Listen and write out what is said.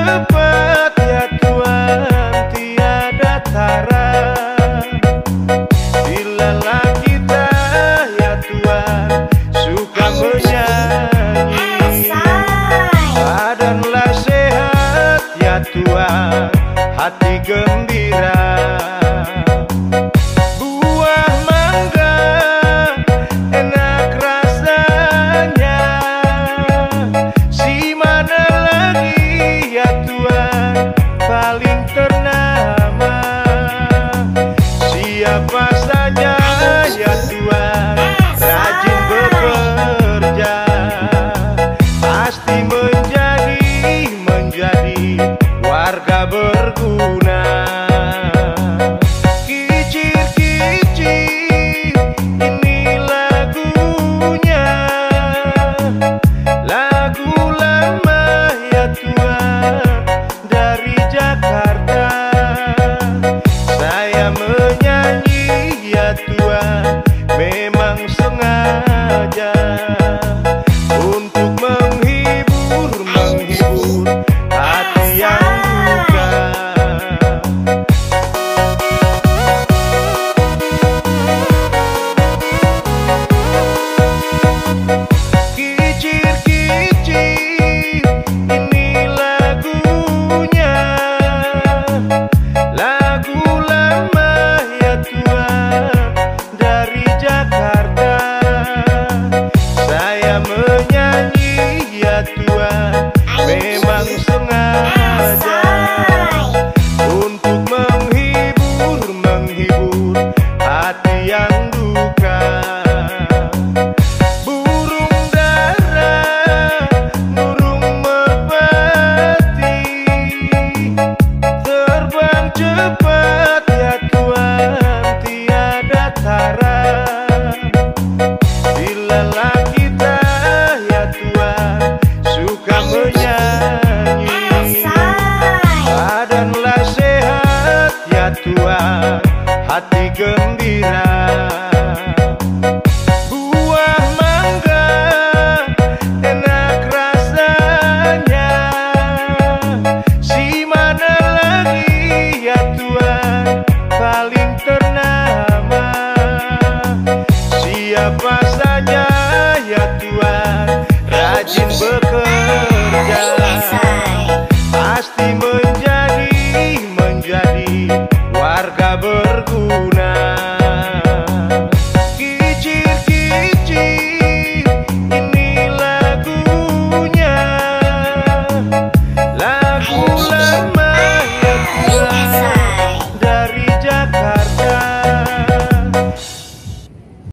cepat ya Tuhan, tiada tara. Bila kita ya Tuhan suka menyanyi, badanlah sehat ya Tuhan, hati gembira. Buah mangga enak rasanya, si mana lagi ya Tuhan paling ternama. Siapa saja ya Tuhan rajin bekerja, pasti menjadi warga berguna. Kicir-kicir ini lagunya, lagu lama ya Tuhan dari Jakarta. Saya menyanyi ya Tuhan memang sengaja untuk menghibur hati yang duka. Kicir-kicir ini lagunya, lagu lama ya Tuhan dari Jakarta. Saya menyanyi ya Tuhan memang sengaja untuk menghibur hati yang duka. Burung dara, burung merpati, terbang cepat ya Tuhan, tiada tara. Bila kita ya Tuhan suka menyanyi, badanlah sehat ya Tuhan, hati gembira. Buah mangga enak rasanya, si mana lagi ya Tuhan paling ternama. Siapa saja ya Tuhan rajin bekerja,